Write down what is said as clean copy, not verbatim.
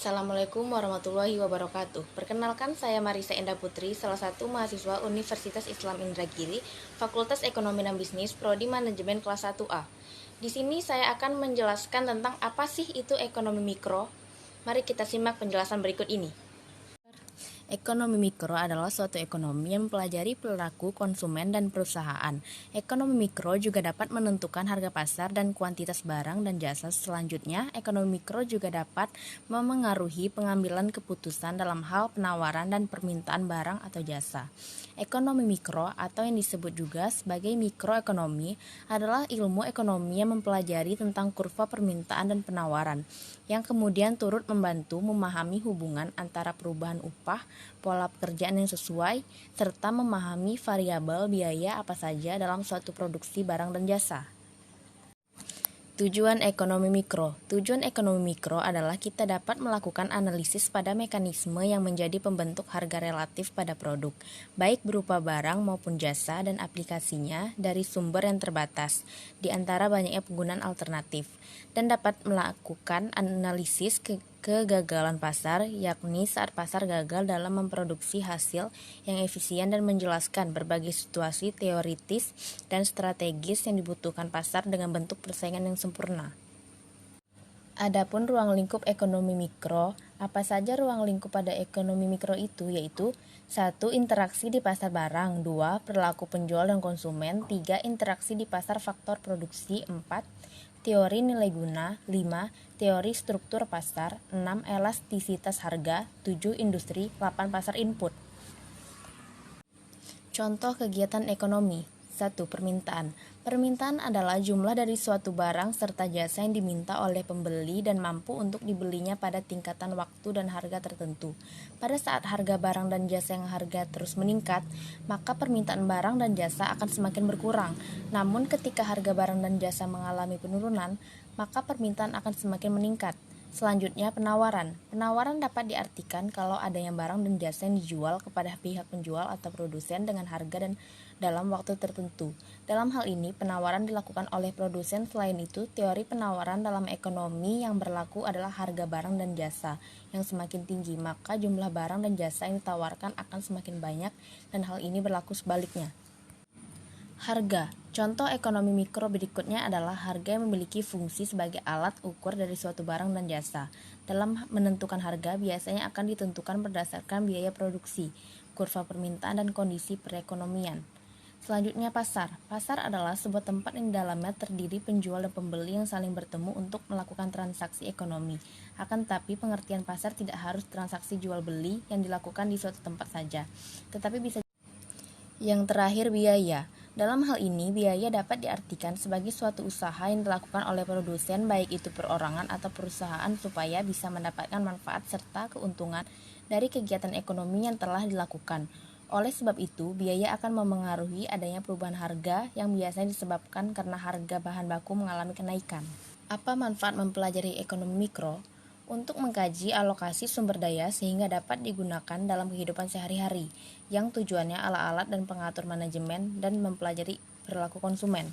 Assalamualaikum warahmatullahi wabarakatuh. Perkenalkan, saya Marisa Endah Putri, salah satu mahasiswa Universitas Islam Indragiri, Fakultas Ekonomi dan Bisnis, Prodi Manajemen kelas 1A. Di sini saya akan menjelaskan tentang apa sih itu ekonomi mikro. Mari kita simak penjelasan berikut ini. Ekonomi mikro adalah suatu ekonomi yang mempelajari perilaku konsumen dan perusahaan. Ekonomi mikro juga dapat menentukan harga pasar dan kuantitas barang dan jasa. Selanjutnya, ekonomi mikro juga dapat memengaruhi pengambilan keputusan dalam hal penawaran dan permintaan barang atau jasa. Ekonomi mikro atau yang disebut juga sebagai mikroekonomi adalah ilmu ekonomi yang mempelajari tentang kurva permintaan dan penawaran, yang kemudian turut membantu memahami hubungan antara perubahan upah, pola pekerjaan yang sesuai, serta memahami variabel biaya apa saja dalam suatu produksi barang dan jasa. Tujuan ekonomi mikro. Tujuan ekonomi mikro adalah kita dapat melakukan analisis pada mekanisme yang menjadi pembentuk harga relatif pada produk, baik berupa barang maupun jasa dan aplikasinya dari sumber yang terbatas, di antara banyaknya penggunaan alternatif, dan dapat melakukan analisis kegagalan pasar, yakni saat pasar gagal dalam memproduksi hasil yang efisien dan menjelaskan berbagai situasi teoritis dan strategis yang dibutuhkan pasar dengan bentuk persaingan yang sempurna. Adapun ruang lingkup ekonomi mikro, apa saja ruang lingkup pada ekonomi mikro itu, yaitu 1. Interaksi di pasar barang, 2. Perilaku penjual dan konsumen, 3. Interaksi di pasar faktor produksi, 4. Teori nilai guna, 5. Teori struktur pasar, 6. Elastisitas harga, 7. Industri, 8. Pasar input. Contoh kegiatan ekonomi. 1. Permintaan. Permintaan adalah jumlah dari suatu barang serta jasa yang diminta oleh pembeli dan mampu untuk dibelinya pada tingkatan waktu dan harga tertentu. Pada saat harga barang dan jasa yang harga terus meningkat, maka permintaan barang dan jasa akan semakin berkurang. Namun ketika harga barang dan jasa mengalami penurunan, maka permintaan akan semakin meningkat. Selanjutnya, penawaran. Penawaran dapat diartikan kalau adanya barang dan jasa yang dijual kepada pihak penjual atau produsen dengan harga dan dalam waktu tertentu. Dalam hal ini, penawaran dilakukan oleh produsen. Selain itu, teori penawaran dalam ekonomi yang berlaku adalah harga barang dan jasa yang semakin tinggi, maka jumlah barang dan jasa yang ditawarkan akan semakin banyak, dan hal ini berlaku sebaliknya. Harga. Contoh ekonomi mikro berikutnya adalah harga yang memiliki fungsi sebagai alat ukur dari suatu barang dan jasa. Dalam menentukan harga, biasanya akan ditentukan berdasarkan biaya produksi, kurva permintaan, dan kondisi perekonomian. Selanjutnya, pasar. Pasar adalah sebuah tempat yang di dalamnya terdiri penjual dan pembeli yang saling bertemu untuk melakukan transaksi ekonomi. Akan tetapi, pengertian pasar tidak harus transaksi jual-beli yang dilakukan di suatu tempat saja, tetapi bisa. Yang terakhir, biaya. Dalam hal ini, biaya dapat diartikan sebagai suatu usaha yang dilakukan oleh produsen, baik itu perorangan atau perusahaan, supaya bisa mendapatkan manfaat serta keuntungan dari kegiatan ekonomi yang telah dilakukan. Oleh sebab itu, biaya akan memengaruhi adanya perubahan harga yang biasanya disebabkan karena harga bahan baku mengalami kenaikan. Apa manfaat mempelajari ekonomi mikro? Untuk mengkaji alokasi sumber daya sehingga dapat digunakan dalam kehidupan sehari-hari, yang tujuannya ala alat dan pengatur manajemen dan mempelajari perilaku konsumen.